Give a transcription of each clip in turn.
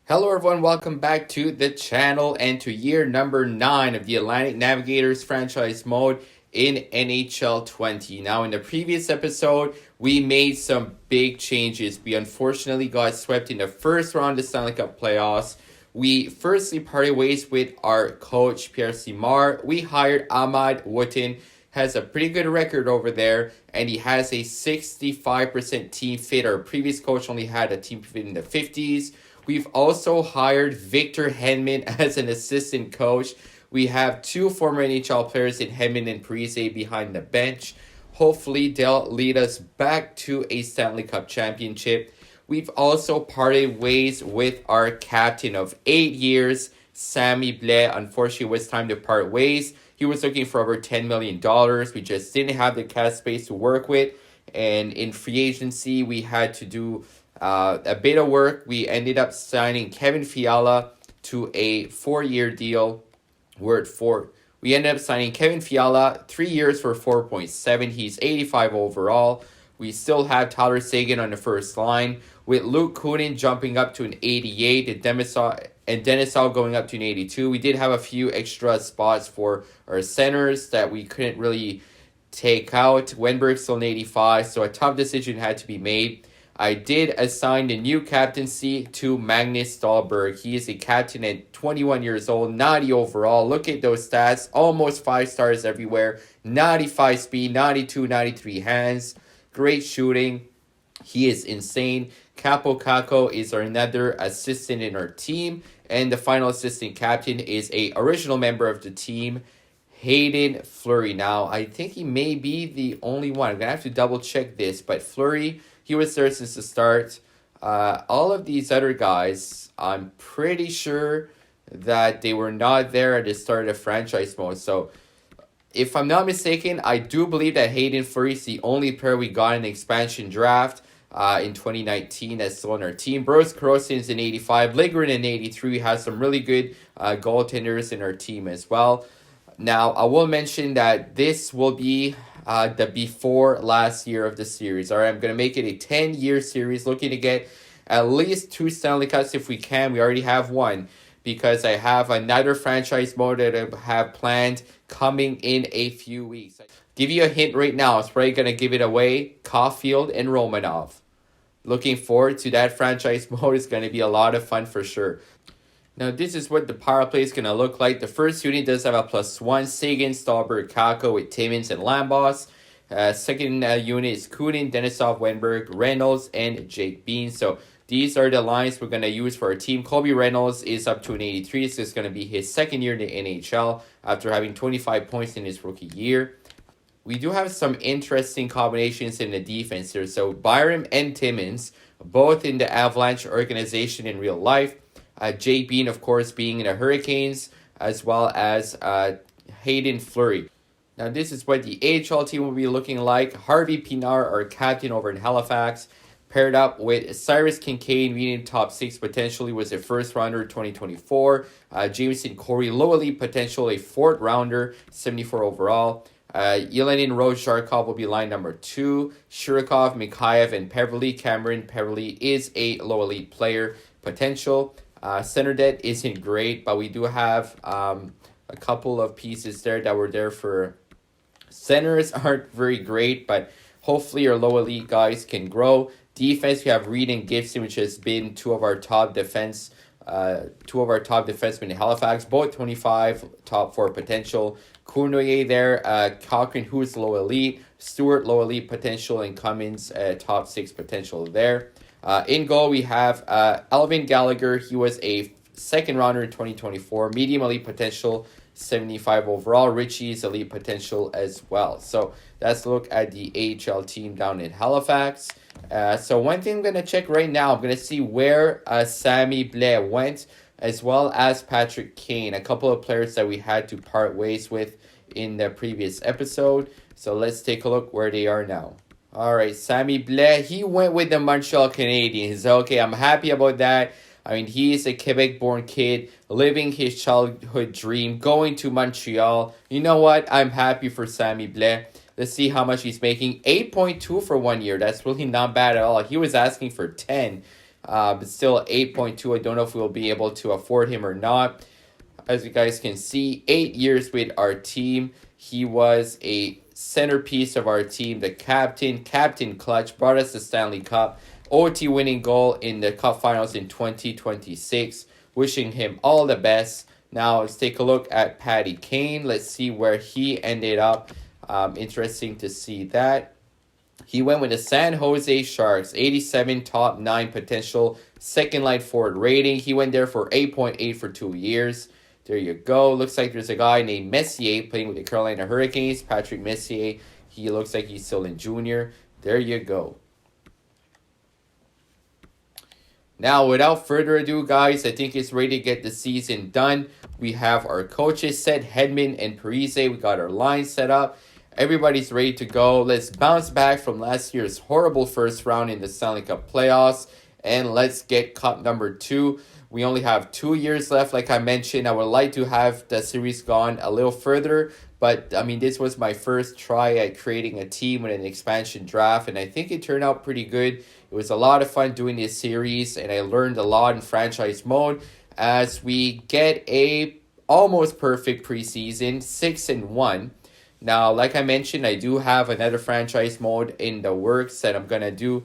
Hello everyone, welcome back to the channel and to year number 9 of the Atlantic Navigators franchise mode in NHL 20. Now in the previous episode, we made some big changes. We unfortunately got swept in the first round of the Stanley Cup playoffs. We firstly parted ways with our coach Pierre Simard. We hired Ahmad Wooten, has a pretty good record over there, and he has a 65% team fit. Our previous coach only had a team fit in the 50s. We've also hired Victor Hedman as an assistant coach. We have two former NHL players in Hedman and Parise behind the bench. Hopefully, they'll lead us back to a Stanley Cup championship. We've also parted ways with our captain of 8 years, Sammy Blais. Unfortunately, it was time to part ways. He was looking for over $10 million. We just didn't have the cap space to work with. And in free agency, we had to do a bit of work. We ended up signing Kevin Fiala to a 4-year deal. We ended up signing Kevin Fiala 3 years for 4.7. He's 85 overall. We still have Tyler Seguin on the first line, with Luke Kunin jumping up to an 88 and Denisov going up to an 82. We did have a few extra spots for our centers that we couldn't really take out. Wenberg's still an 85, so a tough decision had to be made. I did assign the new captaincy to Magnus Dahlberg. He is a captain at 21 years old, 90 overall. Look at those stats, almost 5 stars everywhere. 95 speed, 92, 93 hands. Great shooting. He is insane. Capo Caco is another assistant in our team. And the final assistant captain is a original member of the team, Hayden Fleury. Now, I think he may be the only one. I'm going to have to double check this. But Fleury, he was there since the start. All of these other guys, I'm pretty sure that they were not there at the start of franchise mode. So, if I'm not mistaken, I do believe that Hayden Fleury is the only player we got in the expansion draft in 2019 that's still on our team. Bruce Karosin's in 85. Ligrin in 83. We have some really good goaltenders in our team as well. Now, I will mention that this will be the before last year of the series. All right, I'm going to make it a 10-year series, looking to get at least 2 Stanley Cups if we can. We already have one, because I have another franchise mode that I have planned coming in a few weeks. Give you a hint right now. It's probably going to give it away. Caulfield and Romanov. Looking forward to that franchise mode. It's going to be a lot of fun for sure. Now, this is what the power play is going to look like. The first unit does have a +1. Seguin, Stahlberg, Kako with Timmins and Lambos. Second unit is Kunin, Denisov, Wenberg, Reynolds, and Jake Bean. So these are the lines we're going to use for our team. Colby Reynolds is up to an 83. So it's going to be his second year in the NHL after having 25 points in his rookie year. We do have some interesting combinations in the defense here. So Byram and Timmins, both in the Avalanche organization in real life. Jake Bean, of course, being in the Hurricanes, as well as Hayden Fleury. Now, this is what the AHL team will be looking like. Harvey Pinard, our captain over in Halifax, paired up with Cyrus Kincaid, meeting top 6 potentially, was a first rounder 2024. Jameson Corey, low elite potential, a 4th rounder, 74 overall. Yelenin Rozharkov will be line number 2. Shirikov, Mikhaev, and Peverly. Cameron Peverly is a low elite player potential. Center debt isn't great, but we do have a couple of pieces there that were there for centers. Aren't very great, but hopefully our low elite guys can grow. Defense, we have Reed and Gibson, which has been two of our top defensemen in Halifax, both 25, top 4 potential. Cournoyer there, Cochran, who's low elite, Stewart, low elite potential, and Cummins, top 6 potential there. In goal, we have Alvin Gallagher. He was a 2nd rounder in 2024. Medium elite potential, 75 overall. Richie's elite potential as well. So let's look at the AHL team down in Halifax. So one thing I'm going to check right now, I'm going to see where Sammy Blais went, as well as Patrick Kane, a couple of players that we had to part ways with in the previous episode. So let's take a look where they are now. All right, Sammy Blais, he went with the Montreal Canadiens. Okay, I'm happy about that. I mean, he is a Quebec-born kid, living his childhood dream, going to Montreal. You know what? I'm happy for Sammy Blais. Let's see how much he's making. 8.2 for 1 year. That's really not bad at all. He was asking for 10. but still 8.2. I don't know if we'll be able to afford him or not. As you guys can see, 8 years with our team. He was a centerpiece of our team, the Captain Clutch, brought us the Stanley Cup, OT winning goal in the Cup Finals in 2026. Wishing him all the best. Now let's take a look at Patty Kane. Let's see where he ended up. Interesting to see that. He went with the San Jose Sharks, 87 top 9 potential, second line forward rating. He went there for 8.8 for 2 years. There you go. Looks like there's a guy named Messier playing with the Carolina Hurricanes. Patrick Messier. He looks like he's still in junior. There you go. Now, without further ado, guys, I think it's ready to get the season done. We have our coaches set, Hedman and Parise. We got our line set up. Everybody's ready to go. Let's bounce back from last year's horrible first round in the Stanley Cup playoffs. And let's get cup number 2. We only have 2 years left. Like I mentioned, I would like to have the series gone a little further. But, I mean, this was my first try at creating a team with an expansion draft. And I think it turned out pretty good. It was a lot of fun doing this series. And I learned a lot in franchise mode as we get a almost perfect preseason, 6-1. Now, like I mentioned, I do have another franchise mode in the works that I'm going to do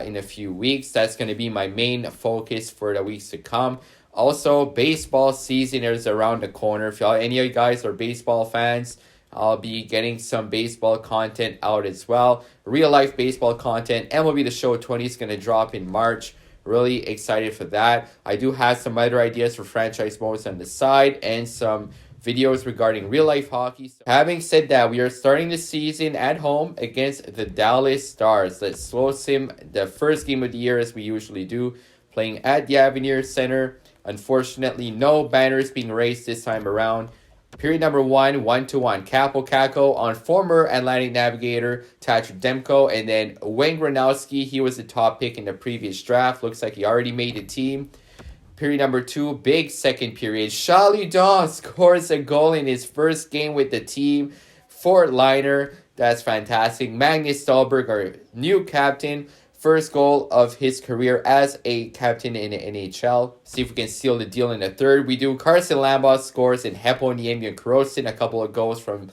in a few weeks. That's going to be my main focus for the weeks to come. Also, baseball season is around the corner. If any of you guys are baseball fans, I'll be getting some baseball content out as well. Real life baseball content. MLB The Show 20 is going to drop in March. Really excited for that. I do have some other ideas for franchise modes on the side and some videos regarding real life hockey. So having said that, we are starting the season at home against the Dallas Stars. Let's slow sim the first game of the year as we usually do, playing at the Avenir Center. Unfortunately, no banners being raised this time around. Period number 1, 1-1. Capo Caco on former Atlantic Navigator Tatcher Demko, and then Wayne Gronowski. He was the top pick in the previous draft. Looks like he already made the team. Period number 2, big second period. Charlie Dawn scores a goal in his first game with the team. Fort Liner, that's fantastic. Magnus Dahlberg, our new captain. First goal of his career as a captain in the NHL. See if we can seal the deal in the third. We do. Carson Lambos scores in Hepo Niemi and Kurosin. A couple of goals from...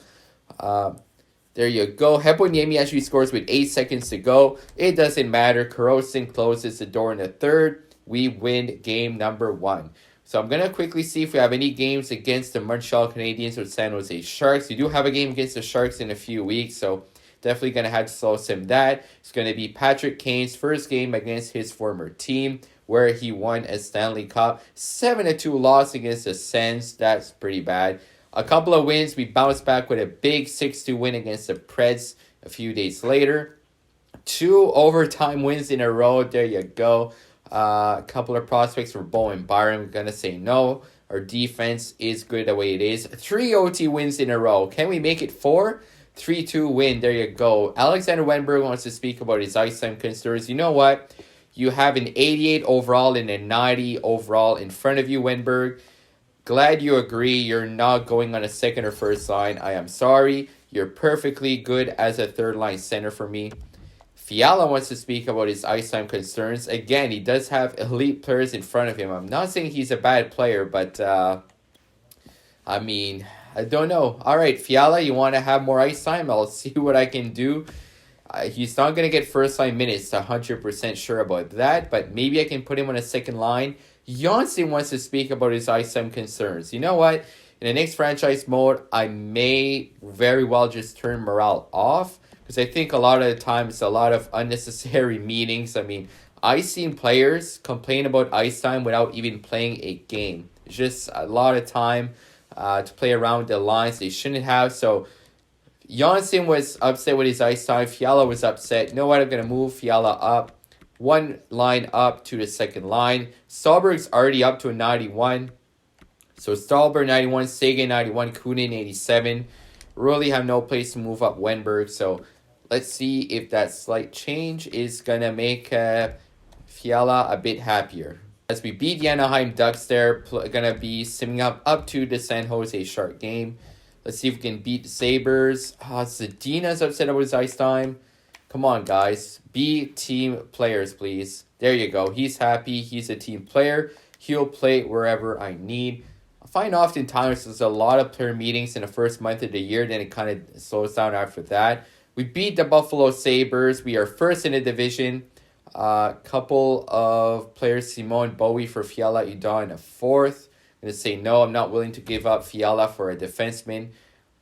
there you go. Hepo Niemi actually scores with 8 seconds to go. It doesn't matter. Kurosin closes the door in the third. We win game number 1. So I'm going to quickly see if we have any games against the Montreal Canadiens or San Jose Sharks. We do have a game against the Sharks in a few weeks, so definitely going to have to slow sim that. It's going to be Patrick Kane's first game against his former team, where he won a Stanley Cup. 7-2 loss against the Sens. That's pretty bad. A couple of wins. We bounced back with a big 6-2 win against the Preds a few days later. 2 overtime wins in a row. There you go. A couple of prospects for Bowen Byron. We're going to say no. Our defense is good the way it is. 3 OT wins in a row. Can we make it 4? 3-2 win. There you go. Alexander Wenberg wants to speak about his ice time concerns. You know what? You have an 88 overall and a 90 overall in front of you, Wenberg. Glad you agree. You're not going on a second or first line. I am sorry. You're perfectly good as a third line center for me. Fiala wants to speak about his ice time concerns. Again, he does have elite players in front of him. I'm not saying he's a bad player, but I mean, I don't know. All right, Fiala, you want to have more ice time? I'll see what I can do. He's not going to get first line minutes, 100% sure about that, but maybe I can put him on a second line. Janssen wants to speak about his ice time concerns. You know what? In the next franchise mode, I may very well just turn morale off, because I think a lot of the time it's a lot of unnecessary meetings. I mean, I've seen players complain about ice time without even playing a game. It's just a lot of time to play around the lines they shouldn't have. So Janssen was upset with his ice time. Fiala was upset. You know what? I'm going to move Fiala up. 1 line up to the second line. Stahlberg's already up to a 91. So Stahlberg 91, Sagan 91, Kunin 87. Really have no place to move up Wenberg. So let's see if that slight change is going to make Fiala a bit happier. As we beat the Anaheim Ducks there, going to be simming up to the San Jose Shark game. Let's see if we can beat the Sabres. Zadina's upset about his ice time. Come on, guys. Be team players, please. There you go. He's happy. He's a team player. He'll play wherever I need. I find oftentimes there's a lot of player meetings in the first month of the year, then it kind of slows down after that. We beat the Buffalo Sabres. We are first in the division. Couple of players, Simone Bowie for Fiala Udon in the fourth. I'm going to say no, I'm not willing to give up Fiala for a defenseman.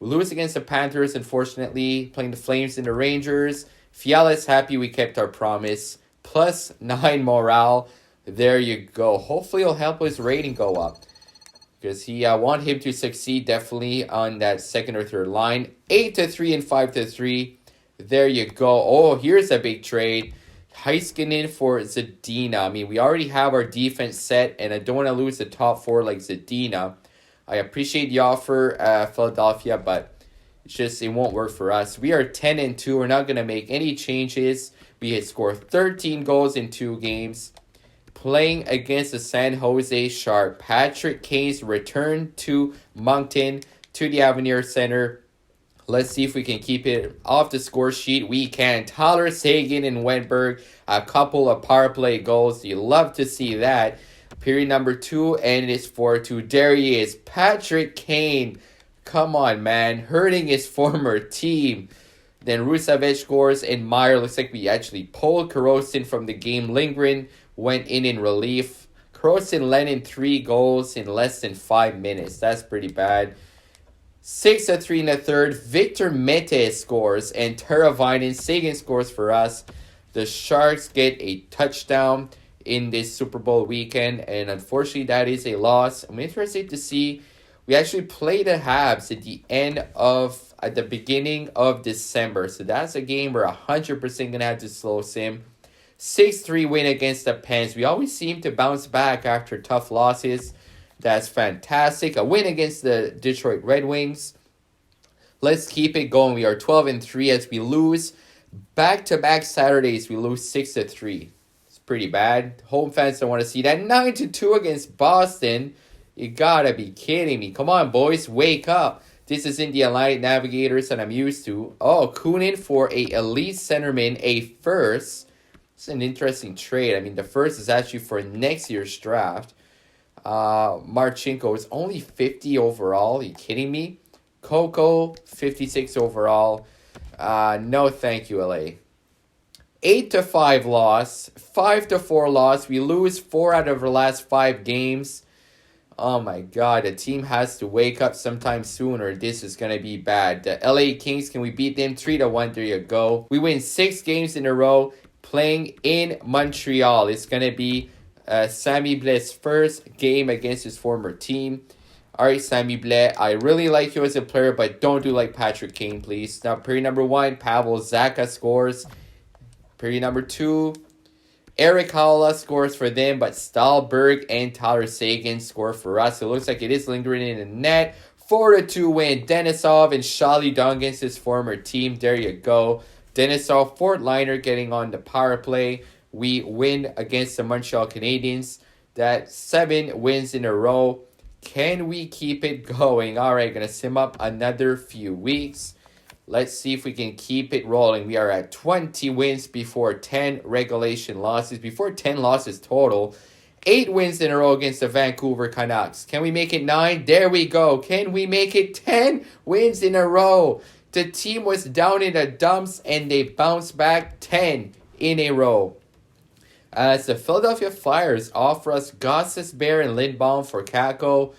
We lose against the Panthers, unfortunately, playing the Flames and the Rangers. Fiala is happy we kept our promise. +9 morale. There you go. Hopefully it'll help his rating go up. Because I want him to succeed definitely on that second or third line. 8-3 and 5-3. There you go. Oh, here's a big trade. Heiskanen for Zadina. I mean, we already have our defense set, and I don't want to lose the top four like Zadina. I appreciate the offer, Philadelphia, but it won't work for us. We are 10-2. We're not going to make any changes. We had scored 13 goals in 2 games. Playing against the San Jose Shark. Patrick Kane's return to Moncton, to the Avenir Center. Let's see if we can keep it off the score sheet. We can. Tyler Seguin and Wenberg, a couple of power play goals. You love to see that. Period number 2, and it is 4-2. There he is, Patrick Kane. Come on, man. Hurting his former team. Then Rusevich scores, and Meyer looks like we actually pulled Korosin from the game. Lindgren went in relief. Korosin led in 3 goals in less than 5 minutes. That's pretty bad. 6-3 in the third. Victor Mete scores, and Teravainen Sagan scores for us. The Sharks get a touchdown in this Super Bowl weekend, and unfortunately that is a loss. I'm interested to see. We actually play the Habs at the beginning of December, so that's a game we're 100% gonna have to slow sim. 6-3 win against the Pens. We always seem to bounce back after tough losses. That's fantastic. A win against the Detroit Red Wings. Let's keep it going. We are 12-3 as we lose back-to-back Saturdays. We lose 6-3. It's pretty bad. Home fans don't want to see that. 9-2 against Boston. You gotta be kidding me. Come on, boys. Wake up. This isn't the Atlantic Navigators that I'm used to. Oh, Kunin for a elite centerman, a first. It's an interesting trade. I mean, the first is actually for next year's draft. Marchenko is only 50 overall. Are you kidding me? Coco, 56 overall. No, thank you, LA. 8-5 loss. 5-4 loss. We lose 4 out of our last 5 games. Oh my God, the team has to wake up sometime soon or this is going to be bad. The LA Kings, can we beat them? 3-1, there you go. We win 6 games in a row playing in Montreal. It's going to be Sammy Blais' first game against his former team. Alright, Sammy Blais, I really like you as a player, but don't do like Patrick Kane, please. Now, period number 1, Pavel Zacha scores. Period number 2, Eric Haula scores for them, but Stahlberg and Tyler Seguin score for us. It looks like it is lingering in the net. 4-2 win. Denisov and Charlie Dunn against his former team. There you go. Denisov, fourth liner, getting on the power play. We win against the Montreal Canadiens. That's 7 wins in a row. Can we keep it going? All right, going to sim up another few weeks. Let's see if we can keep it rolling. We are at 20 wins before 10 regulation losses. Before 10 losses total. 8 wins in a row against the Vancouver Canucks. Can we make it 9? There we go. Can we make it 10 wins in a row? The team was down in the dumps and they bounced back 10 in a row. As the Philadelphia Flyers offer us Gosses Bear and Lindbaum for Kako.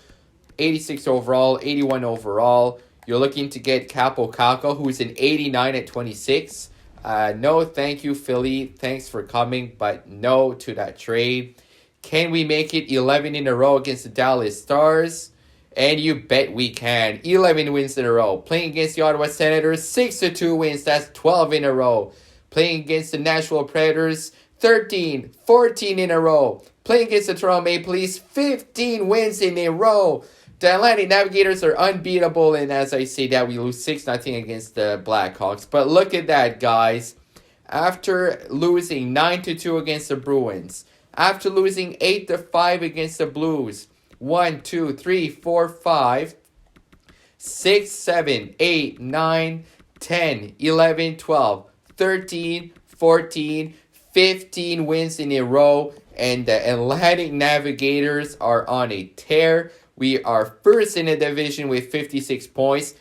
86 overall, 81 overall. You're looking to get Capo Kako, who's an 89 at 26. No, thank you, Philly. Thanks for coming, but no to that trade. Can we make it 11 in a row against the Dallas Stars? And you bet we can. 11 wins in a row. Playing against the Ottawa Senators, 6-2 wins. That's 12 in a row. Playing against the Nashville Predators, 13, 14 in a row. Playing against the Toronto Maple Leafs, 15 wins in a row. The Atlantic Navigators are unbeatable, and as I say that, we lose 6-0 against the Blackhawks. But look at that, guys. After losing 9-2 against the Bruins, after losing 8-5 against the Blues, 1, 2, 3, 4, 5, 6, 7, 8, 9, 10, 11, 12, 13, 14, 15 wins in a row, and the Atlantic Navigators are on a tear. We are first in the division with 56 points.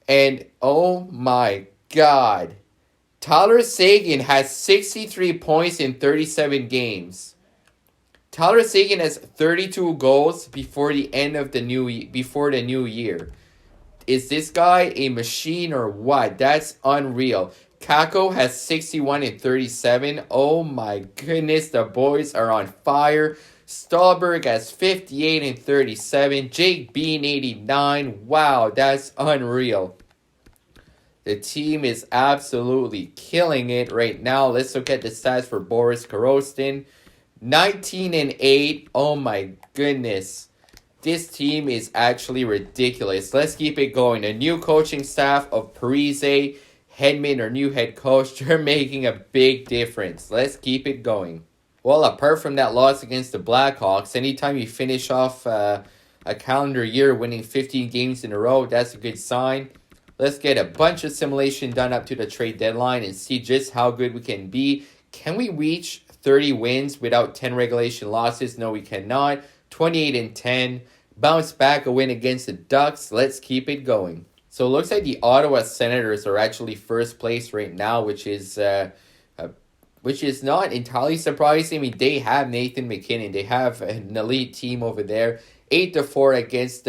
And oh my God, Tyler Seguin has 63 points in 37 games. Tyler Seguin has 32 goals before the new year. Is this guy a machine or what? That's unreal. Kako has 61 and 37. Oh my goodness, the boys are on fire. Stolberg has 58 and 37. Jake Bean 89. Wow, that's unreal. The team is absolutely killing it right now. Let's look at the stats for Boris Korostin. 19 and 8. Oh my goodness. This team is actually ridiculous. Let's keep it going. A new coaching staff of Parise, Hedman, our new head coach, they're making a big difference. Let's keep it going. Well, apart from that loss against the Blackhawks, anytime you finish off a calendar year winning 15 games in a row, that's a good sign. Let's get a bunch of simulation done up to the trade deadline and see just how good we can be. Can we reach 30 wins without 10 regulation losses? No, we cannot. 28 and 10. Bounce back a win against the Ducks. Let's keep it going. So it looks like the Ottawa Senators are actually first place right now, which is not entirely surprising. I mean, they have Nathan McKinnon. They have an elite team over there. 8-4 against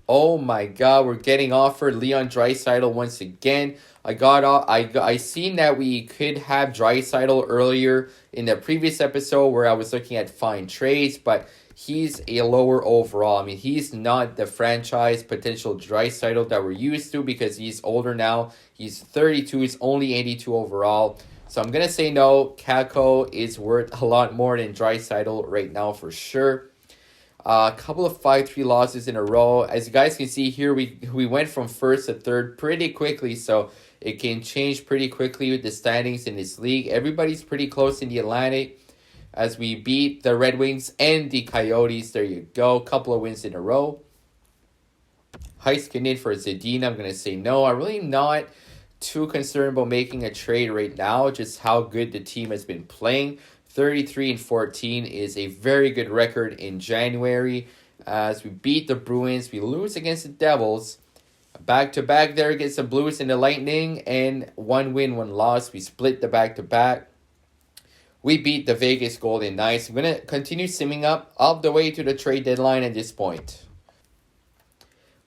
oh my God, we're getting offered Leon Draisaitl once again. I seen that we could have Draisaitl earlier in the previous episode where I was looking at fine trades, but he's a lower overall. I mean, he's not the franchise potential Draisaitl that we're used to because he's older now. He's 32. He's only 82 overall. So I'm going to say no. Kako is worth a lot more than Draisaitl right now for sure. A couple of 5-3 losses in a row. As you guys can see here, we went from first to third pretty quickly. So it can change pretty quickly with the standings in this league. Everybody's pretty close in the Atlantic as we beat the Red Wings and the Coyotes. There you go. Couple of wins in a row. Heiskanen for Zadina. I'm going to say no. I'm really not too concerned about making a trade right now. Just how good the team has been playing. 33 and 14 is a very good record in January. As we beat the Bruins, we lose against the Devils. Back-to-back there against the Blues and the Lightning. And 1 win, 1 loss. We split the back-to-back. We beat the Vegas Golden Knights. I'm going to continue simming up the way to the trade deadline at this point.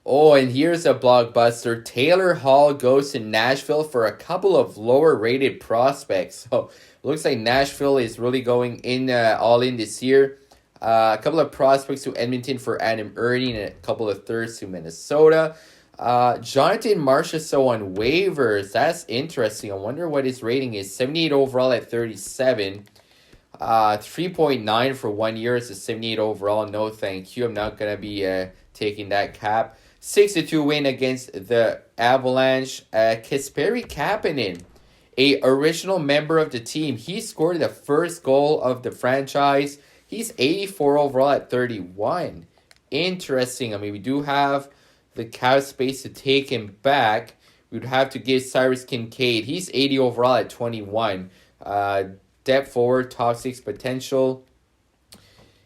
Oh, and here's a blockbuster. Taylor Hall goes to Nashville for a couple of lower-rated prospects. So, looks like Nashville is really going in all in this year. A couple of prospects to Edmonton for Adam Erne and a couple of thirds to Minnesota. Jonathan Marchessault on waivers. That's interesting. I wonder what his rating is. 78 overall at 37. 3.9 for 1 year. It's a 78 overall. No, thank you. I'm not going to be taking that cap. 6-2 win against the Avalanche. Kasperi Kapanen, a original member of the team. He scored the first goal of the franchise. He's 84 overall at 31. Interesting. I mean, we do have the cap space to take him back. We would have to give Cyrus Kincaid. He's 80 overall at 21. Depth forward, top 6 potential.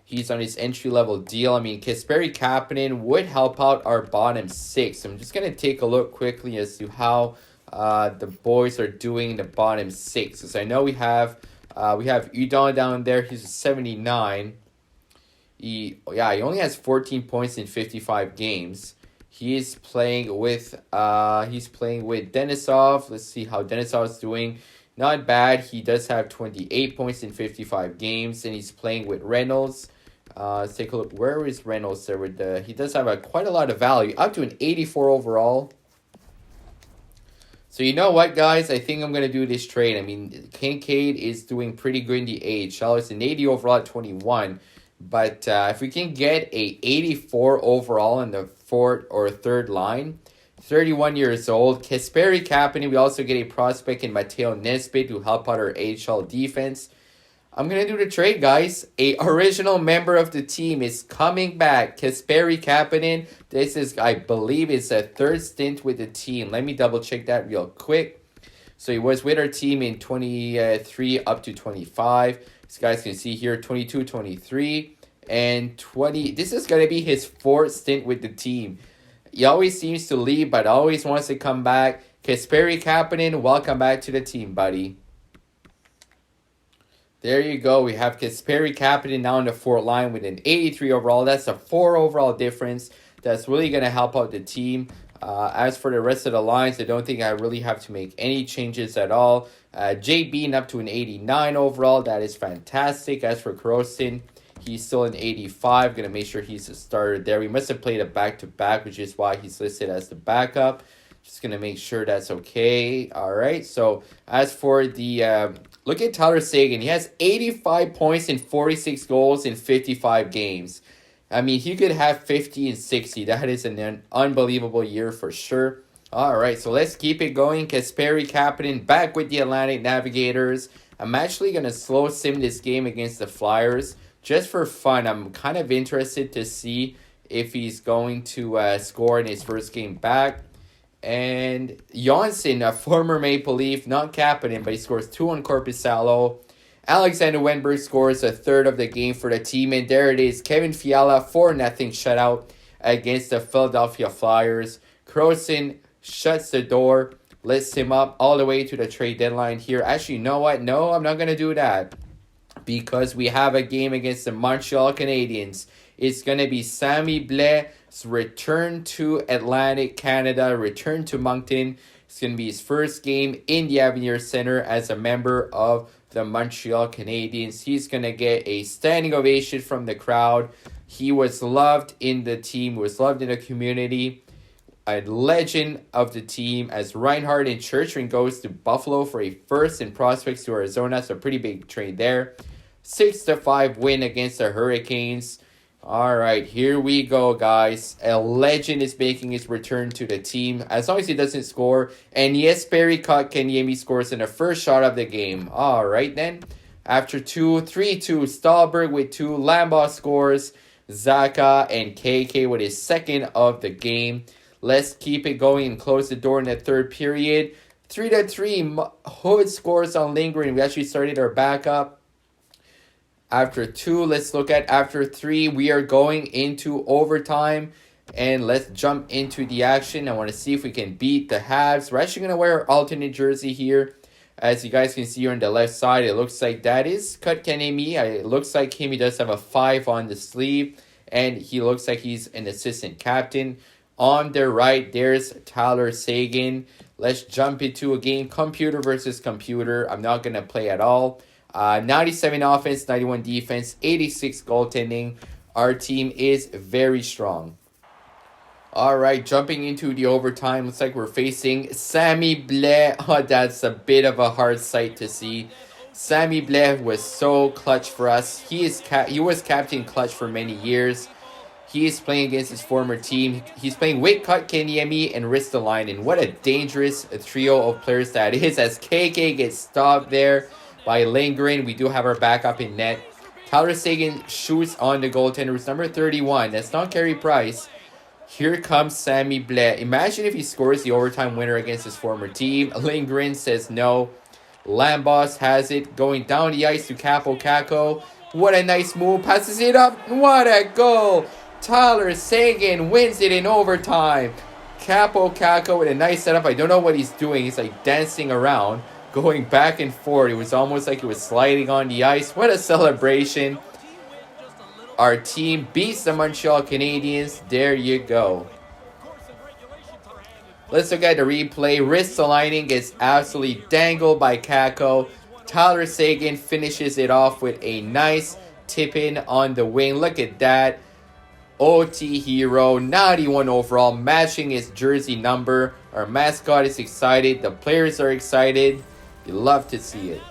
He's on his entry-level deal. I mean, Kasperi Kapanen would help out our bottom 6. I'm just going to take a look quickly as to how the boys are doing in the bottom 6. Because I know we have Udon down there. He's a 79. He only has 14 points in 55 games. He's playing with Denisov. Let's see how Denisov is doing. Not bad. He does have 28 points in 55 games, and he's playing with Reynolds. Let's take a look. Where is Reynolds there? He does have quite a lot of value, up to an 84 overall. So you know what, guys? I think I'm going to do this trade. I mean, Kincaid is doing pretty good in the AHL. It's an 80 overall at 21. But if we can get a 84 overall in the fourth or third line, 31 years old, Kasperi Kapanen, we also get a prospect in Matteo Nesbitt to help out our AHL defense. I'm going to do the trade, guys. A original member of the team is coming back. Kasperi Kapanen. This is, I believe, is a third stint with the team. Let me double check that real quick. So he was with our team in 23 up to 25. As you guys can see here, 22, 23, and 20. This is going to be his fourth stint with the team. He always seems to leave, but always wants to come back. Kasperi Kapanen, welcome back to the team, buddy. There you go. We have Kasperi Kapanen now in the fourth line with an 83 overall. That's a 4 overall difference. That's really going to help out the team. As for the rest of the lines, I don't think I really have to make any changes at all. Jake Bean up to an 89 overall. That is fantastic. As for Croson, he's still an 85. Going to make sure he's a starter there. We must have played a back-to-back, which is why he's listed as the backup. Just going to make sure that's okay. All right. So as for the... look at Tyler Seguin. He has 85 points and 46 goals in 55 games. I mean, he could have 50 and 60. That is an unbelievable year for sure. All right, so let's keep it going. Kasperi Kapanen back with the Atlantic Navigators. I'm actually going to slow sim this game against the Flyers just for fun. I'm kind of interested to see if he's going to score in his first game back. And Johnson, a former Maple Leaf, not Kapanen, but he scores 2 on Korpisalo. Alexander Wenberg scores a third of the game for the team. And there it is. Kevin Fiala, 4-0 shutout against the Philadelphia Flyers. Croson shuts the door, lifts him up all the way to the trade deadline here. Actually, you know what? No, I'm not going to do that. Because we have a game against the Montreal Canadiens. It's going to be Sammy Blais' return to Atlantic Canada, return to Moncton. It's going to be his first game in the Avenir Center as a member of the Montreal Canadiens. He's going to get a standing ovation from the crowd. He was loved in the team, was loved in the community. A legend of the team as Reinhardt and Churchman goes to Buffalo for a first and prospects to Arizona. So a pretty big trade there. 6-5 win against the Hurricanes. All right, here we go, guys. A legend is making his return to the team. As long as he doesn't score. And yes, Barry Kotkaniemi scores in the first shot of the game. All right, then. After 3-2, Stahlberg with 2. Lambaugh scores. Zaka and KK with his second of the game. Let's keep it going and close the door in the third period. 3-3, Hood scores on Lindgren. We actually started our backup. After 2, let's look at after 3. We are going into overtime. And let's jump into the action. I want to see if we can beat the Habs. We're actually going to wear our alternate jersey here. As you guys can see here on the left side, it looks like that is Kotkaniemi. It looks like him. He does have a 5 on the sleeve. And he looks like he's an assistant captain. On the right, there's Tyler Seguin. Let's jump into a game. Computer versus computer. I'm not going to play at all. 97 offense, 91 defense, 86 goaltending. Our team is very strong. All right, jumping into the overtime. Looks like we're facing Sammy Blais. Oh, that's a bit of a hard sight to see. Sammy Blais was so clutch for us. He was Captain Clutch for many years. He is playing against his former team. He's playing with Kotkaniemi and Ristolainen. What a dangerous trio of players that is as KK gets stopped there by Lindgren. We do have our backup in net. Tyler Seguin shoots on the goaltender. It's number 31. That's not Carey Price. Here comes Sammy Blais. Imagine if he scores the overtime winner against his former team. Lindgren says no. Lambaugh has it. Going down the ice to Capo Caco. What a nice move. Passes it up. What a goal. Tyler Seguin wins it in overtime. Capo Caco with a nice setup. I don't know what he's doing. He's like dancing around, going back and forth. It was almost like he was sliding on the ice. What a celebration. Our team beats the Montreal Canadiens. There you go. Let's look at the replay. Ristolainen gets absolutely dangled by Caco. Tyler Seguin finishes it off with a nice tip-in on the wing. Look at that. OT hero, 91 overall, matching his jersey number. Our mascot is excited. The players are excited. You love to see it.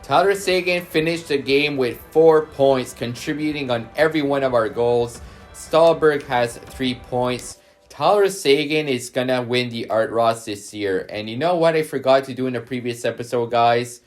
Tyler Seguin finished the game with 4 points, contributing on every one of our goals. Stahlberg has 3 points. Tyler Seguin is going to win the Art Ross this year. And you know what I forgot to do in the previous episode, guys?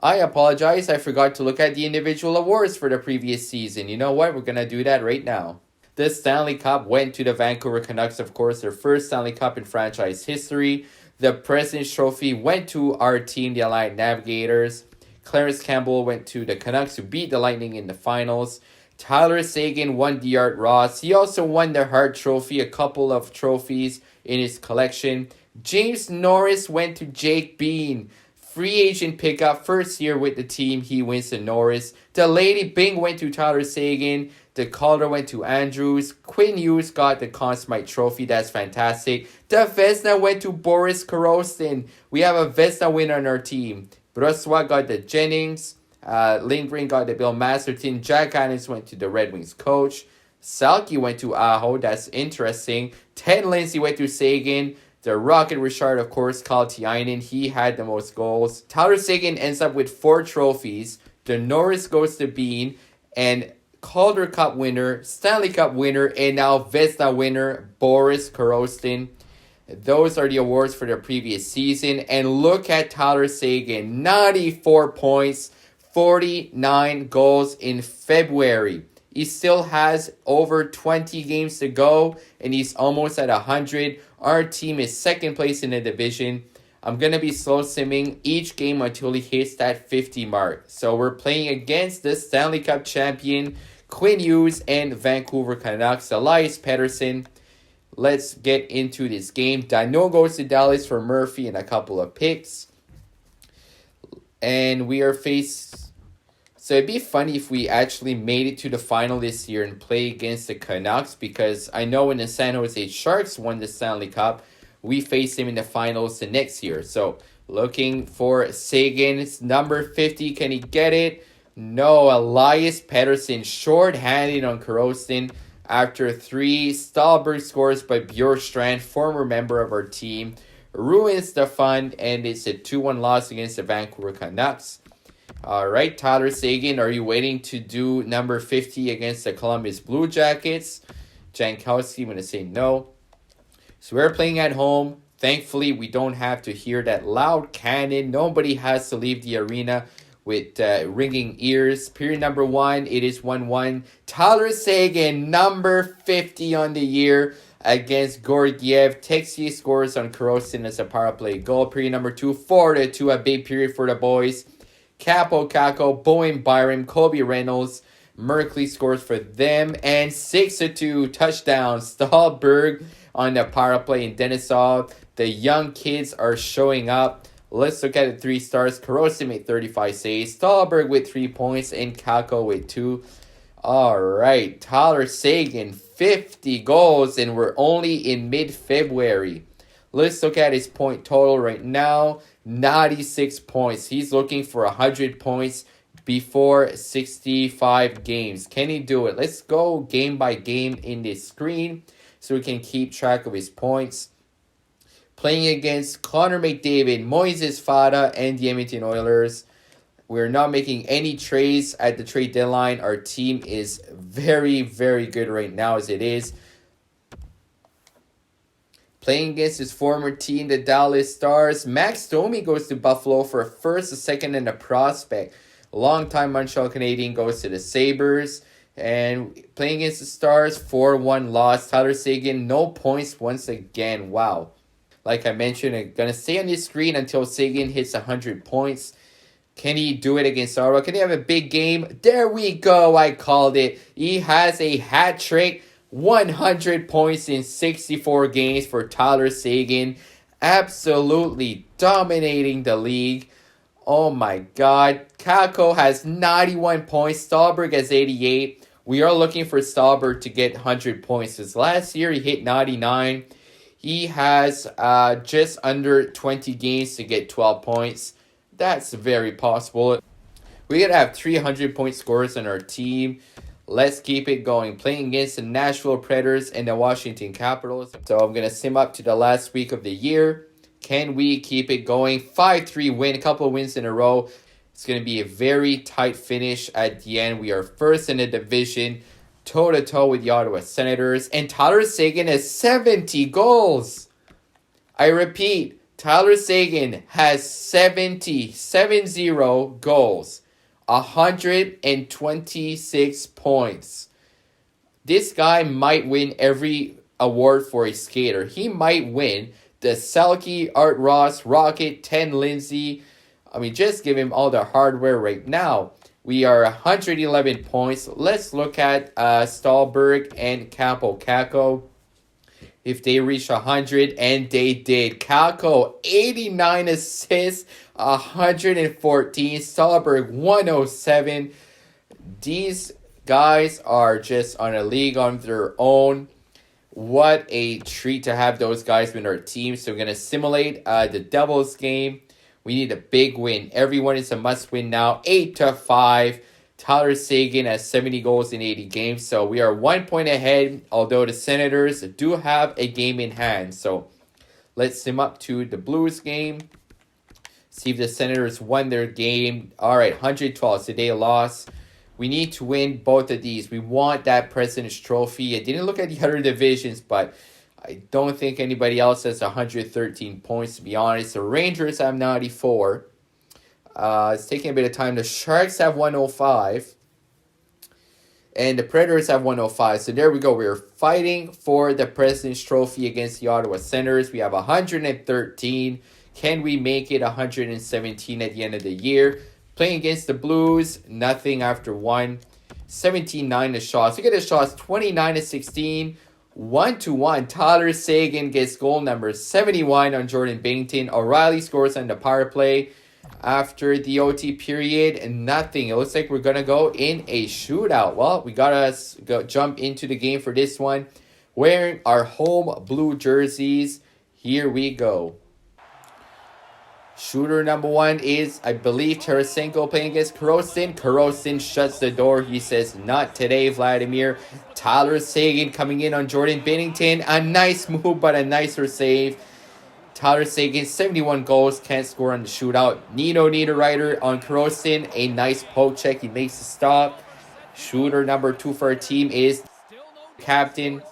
I apologize. I forgot to look at the individual awards for the previous season. You know what? We're going to do that right now. The Stanley Cup went to the Vancouver Canucks, of course, their first Stanley Cup in franchise history. The President's Trophy went to our team, the Atlantic Navigators. Clarence Campbell went to the Canucks, who beat the Lightning in the finals. Tyler Seguin won the Art Ross. He also won the Hart Trophy, a couple of trophies in his collection. James Norris went to Jake Bean. Free agent pickup, first year with the team, he wins the Norris. The Lady Byng went to Tyler Seguin. The Calder went to Andrews. Quinn Hughes got the Conn Smythe Trophy. That's fantastic. The Vezina went to Boris Korostin. We have a Vezina winner on our team. Brossoit got the Jennings. Lindgren got the Bill Masterton. Jack Adams went to the Red Wings coach. Selke went to Aho. That's interesting. Ted Lindsay went to Seguin. The Rocket Richard, of course, Kaltiainen. He had the most goals. Tyler Seguin ends up with 4 trophies. The Norris goes to Bean. And Calder Cup winner, Stanley Cup winner, and now Vezina winner, Boris Korostin. Those are the awards for the previous season. And look at Tyler Seguin. 94 points, 49 goals in February. He still has over 20 games to go, and he's almost at 100. Our team is second place in the division. I'm going to be slow simming each game until he hits that 50 mark. So we're playing against the Stanley Cup champion, Quinn Hughes, and Vancouver Canucks, Elias Pettersson. Let's get into this game. Dano goes to Dallas for Murphy and a couple of picks. And we are faced... So it'd be funny if we actually made it to the final this year and play against the Canucks, because I know when the San Jose Sharks won the Stanley Cup, we faced him in the finals the next year. So looking for Sagan's number 50. Can he get it? No. Elias Pettersson short-handed on Korostin after 3. Stahlberg scores by Bjorkstrand, former member of our team, ruins the fun, and it's a 2-1 loss against the Vancouver Canucks. All right, Tyler Seguin, are you waiting to do number 50 against the Columbus Blue Jackets? Jankowski, I'm going to say no. So we're playing at home. Thankfully, we don't have to hear that loud cannon. Nobody has to leave the arena with ringing ears. Period number 1, it is 1-1. Tyler Seguin, number 50 on the year against Georgiev. Texier scores on Korostin as a power play goal. Period number 2, 4-2, a big period for the boys. Capo Kako, Bowen Byram, Kobe Reynolds, Merkley scores for them, and 6-2 touchdown. Stahlberg on the power play in Denisov. The young kids are showing up. Let's look at the 3 stars. Korostin made 35 saves, Stahlberg with 3 points, and Kako with 2. All right, Tyler Seguin, 50 goals, and we're only in mid-February. Let's look at his point total right now. 96 points. He's looking for 100 points before 65 games. Can he do it? Let's go game by game in this screen so we can keep track of his points. Playing against Connor McDavid, Moises Fada, and the Edmonton Oilers. We're not making any trades at the trade deadline. Our team is very, very good right now as it is. Playing against his former team, the Dallas Stars. Max Domi goes to Buffalo for a first, a second, and a prospect. Longtime Montreal Canadian goes to the Sabres. And playing against the Stars, 4-1 loss. Tyler Seguin, no points once again. Wow. Like I mentioned, I'm going to stay on this screen until Seguin hits 100 points. Can he do it against Ottawa? Can he have a big game? There we go. I called it. He has a hat trick. 100 points in 64 games for Tyler Seguin. Absolutely dominating the league. Oh my God. Kako has 91 points. Stahlberg has 88. We are looking for Stahlberg to get 100 points. Because last year he hit 99. He has just under 20 games to get 12 points. That's very possible. We're going to have 300 point scorers on our team. Let's keep it going. Playing against the Nashville Predators and the Washington Capitals. So I'm going to sim up to the last week of the year. Can we keep it going? 5-3 win. A couple of wins in a row. It's going to be a very tight finish at the end. We are first in the division. Toe-to-toe with the Ottawa Senators. And Tyler Seguin has 70 goals. I repeat, Tyler Seguin has 70 goals. 126 points. This guy might win every award for a skater. He might win the Selke, Art Ross, Rocket, 10 Lindsay. I mean, just give him all the hardware right now. We are 111 points. Let's look at Stallberg and Capo Caco. If they reach 100, and they did. Caco, 89 assists, 114. Stallberg, 107. These guys are just on a league on their own. What a treat to have those guys in our team. So we're going to simulate the Devils game. We need a big win. Everyone is a must win now. 8-5. Tyler Seguin has 70 goals in 80 games. So we are 1 point ahead, although the Senators do have a game in hand. So let's sim up to the Blues game. See if the Senators won their game. All right, 112. So they lost. We need to win both of these. We want that President's Trophy. I didn't look at the other divisions, but I don't think anybody else has 113 points, to be honest. The Rangers have 94. It's taking a bit of time. The Sharks have 105. And the Predators have 105. So there we go. We're fighting for the President's Trophy against the Ottawa Senators. We have 113. Can we make it 117 at the end of the year? Playing against the Blues, nothing after one. 17-9 the shots. Look at the shots. 29-16. 1-1. Tyler Seguin gets goal number 71 on Jordan Binnington. O'Reilly scores on the power play after the OT period, and nothing. It looks like we're going to go in a shootout. Well, we got to jump into the game for this one. Wearing our home blue jerseys. Here we go. Shooter number one is, I believe, Tarasenko playing against Korostin. Korostin shuts the door. He says, not today, Vladimir. Tyler Seguin coming in on Jordan Binnington. A nice move, but a nicer save. Tyler Seguin, 71 goals, can't score on the shootout. Nino Niederreiter on Korostin. A nice poke check. He makes a stop. Shooter number two for our team is captain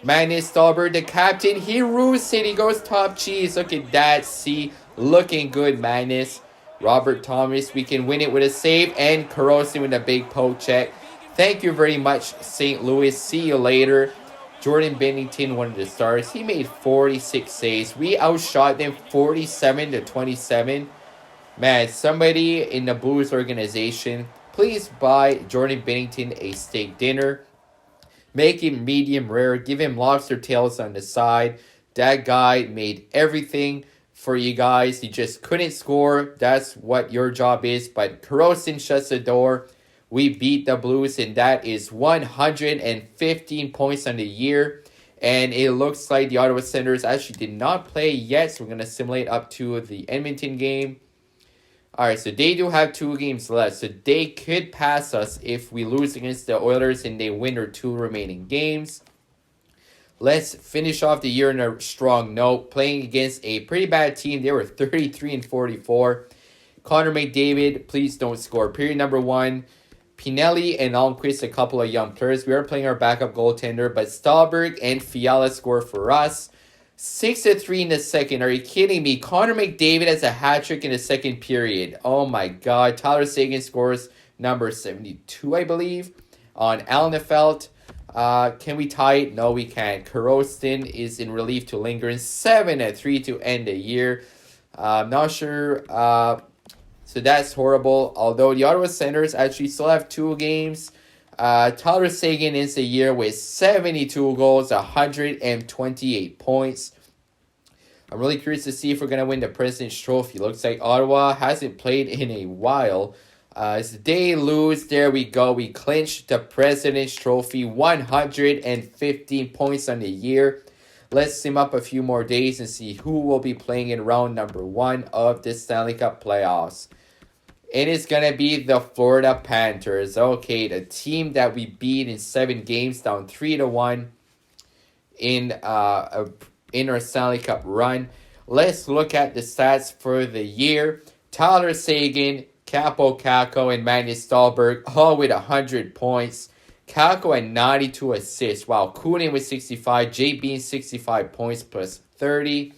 Magnus Stallberg, the captain. He roos it. He goes top cheese. Look at that. See, looking good, Magnus. Robert Thomas, we can win it with a save. And Korostin with a big poke check. Thank you very much, St. Louis. See you later. Jordan Binnington, one of the stars. He made 46 saves. We outshot them 47-27. Man, somebody in the Blues organization, please buy Jordan Binnington a steak dinner. Make him medium rare. Give him lobster tails on the side. That guy made everything for you guys. He just couldn't score. That's what your job is. But Korostin shuts the door. We beat the Blues, and that is 115 points on the year. And it looks like the Ottawa Senators actually did not play yet, so we're going to simulate up to the Edmonton game. All right, so they do have 2 games left, so they could pass us if we lose against the Oilers and they win their 2 remaining games. Let's finish off the year on a strong note, playing against a pretty bad team. They were 33-44. Connor McDavid, please don't score. Period number 1. Pinelli and Almquist, a couple of young players. We are playing our backup goaltender, but Stallberg and Fiala score for us. 6-3 in the second. Are you kidding me? Connor McDavid has a hat trick in the second period. Oh my God. Tyler Seguin scores number 72, I believe, on Alnefelt. Can we tie it? No, we can't. Korostin is in relief to Lindgren. 7-3 to end the year. I'm not sure. So that's horrible. Although the Ottawa Senators actually still have 2 games. Tyler Seguin ends the year with 72 goals, 128 points. I'm really curious to see if we're going to win the President's Trophy. Looks like Ottawa hasn't played in a while. As they lose, there we go. We clinched the President's Trophy, 115 points on the year. Let's sim up a few more days and see who will be playing in round number 1 of the Stanley Cup playoffs. It is going to be the Florida Panthers. Okay, the team that we beat in 7 games, down 3-1 in our Stanley Cup run. Let's look at the stats for the year. Tyler Seguin, Capo Caco, and Magnus Stallberg all with 100 points. Caco at 92 assists. Wow, Kunin with 65. Jay Bean 65 points plus 30.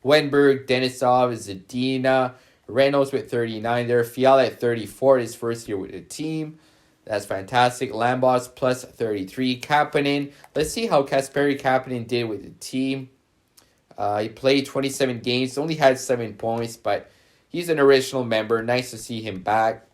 Wenberg, Denisov, Zadina, Reynolds with 39 there. Fiala at 34, his first year with the team. That's fantastic. Lambos plus 33. Kapanen. Let's see how Kasperi Kapanen did with the team. He played 27 games, only had 7 points, but he's an original member. Nice to see him back.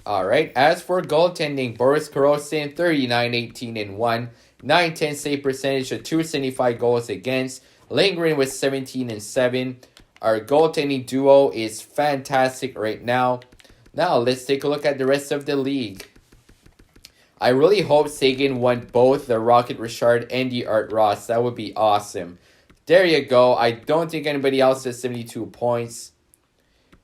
All right. As for goaltending, Boris Korosin, 39-18-1, 910 save percentage, a 275 goals against. Lindgren with 17-7. Our goaltending duo is fantastic right now. Now, let's take a look at the rest of the league. I really hope Sagan won both the Rocket Richard and the Art Ross. That would be awesome. There you go. I don't think anybody else has 72 points.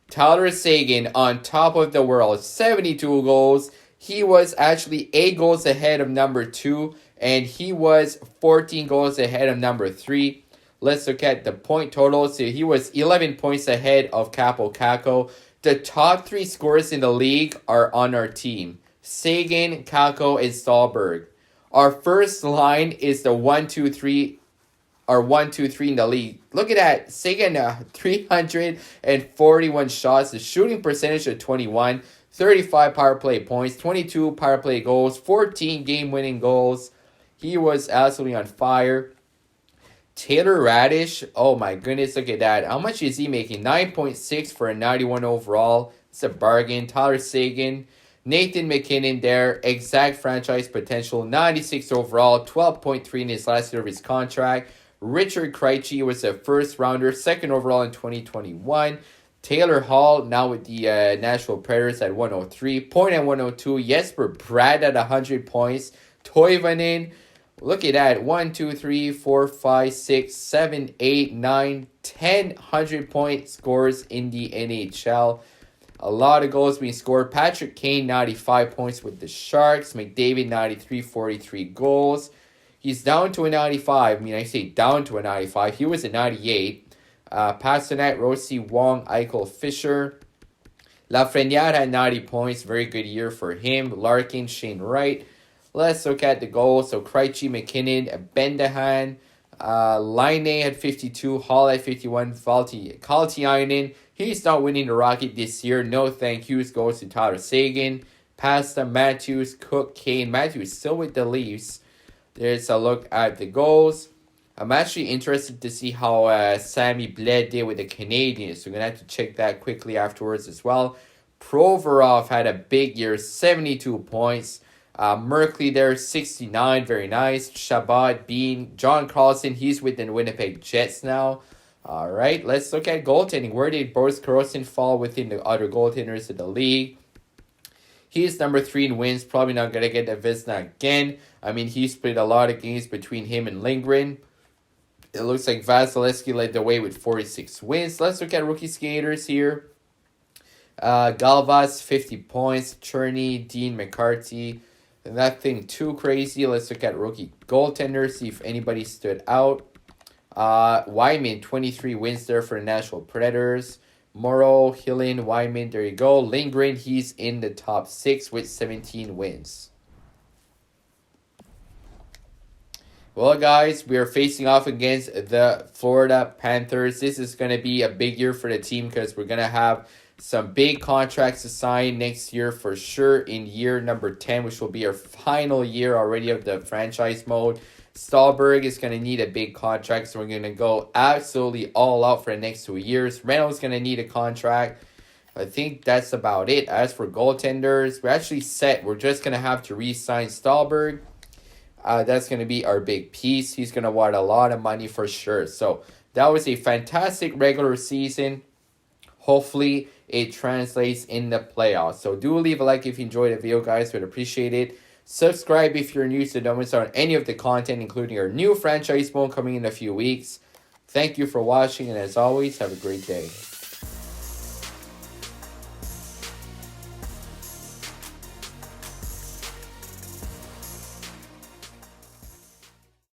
Tyler Sagan on top of the world, 72 goals. He was actually 8 goals ahead of number 2, and he was 14 goals ahead of number 3. Let's look at the point total. So he was 11 points ahead of Capo Caco. The top 3 scorers in the league are on our team. Sagan, Caco, and Stahlberg. Our first line is the 1-2-3, or 1-2-3 in the league. Look at that. Sagan, 341 shots, the shooting percentage of 21, 35 power play points, 22 power play goals, 14 game-winning goals. He was absolutely on fire. Taylor Radish, oh my goodness, look at that. How much is he making? 9.6 for a 91 overall. It's a bargain. Tyler Sagan, Nathan McKinnon there, exact franchise potential, 96 overall, 12.3 in his last year of his contract. Richard Krejci was a first rounder, second overall in 2021. Taylor Hall, now with the Nashville Predators at 103. Point at 102. Jesper Bratt at 100 points. Toivonen, look at that. 1, 2, 3, 4, 5, 6, 7, 8, 9, 10 100-point scores in the NHL. A lot of goals being scored. Patrick Kane, 95 points with the Sharks. McDavid, 93, 43 goals. He's down to a 95. I mean, I say down to a 95. He was a 98. Pasternak, Rossi, Wong, Eichel, Fisher. Lafreniere had 90 points. Very good year for him. Larkin, Shane Wright. Let's look at the goals. So Krejci, McKinnon, Bendahan. Laine had 52. Hall had 51. Kaltiainen. He's not winning the Rocket this year. No thank yous. Goes to Tyler Sagan. Pasta, Matthews, Cook, Kane. Matthews still with the Leafs. There's a look at the goals. I'm actually interested to see how Sammy Bled did with the Canadians. So we're going to have to check that quickly afterwards as well. Provorov had a big year, 72 points. Merkley there, 69, very nice. Shabbat, Bean, John Carlson, he's with the Winnipeg Jets now. All right, let's look at goaltending. Where did Boris Korosin fall within the other goaltenders of the league? He's number 3 in wins. Probably not going to get the Vezina again. I mean, he split a lot of games between him and Lindgren. It looks like Vasilevsky led the way with 46 wins. Let's look at rookie skaters here. Galvas, 50 points. Cherney, Dean McCarthy. Nothing too crazy. Let's look at rookie goaltenders, see if anybody stood out. Wyman, 23 wins there for the Nashville Predators. Morrow, Hillen, Wyman, there you go. Lindgren, he's in the top 6 with 17 wins. Well, guys, we are facing off against the Florida Panthers. This is going to be a big year for the team because we're going to have some big contracts to sign next year for sure in year number 10, which will be our final year already of the franchise mode. Stahlberg is going to need a big contract, so we're going to go absolutely all out for the next 2 years. Reynolds going to need a contract. I think that's about it. As for goaltenders, we're actually set. We're just going to have to re-sign Stahlberg. That's going to be our big piece. He's going to want a lot of money for sure. So that was a fantastic regular season. Hopefully, it translates in the playoffs. So do leave a like if you enjoyed the video, guys. Would appreciate it. Subscribe if you're new so don't miss out on any of the content, including our new franchise mode coming in a few weeks. Thank you for watching, and as always, have a great day.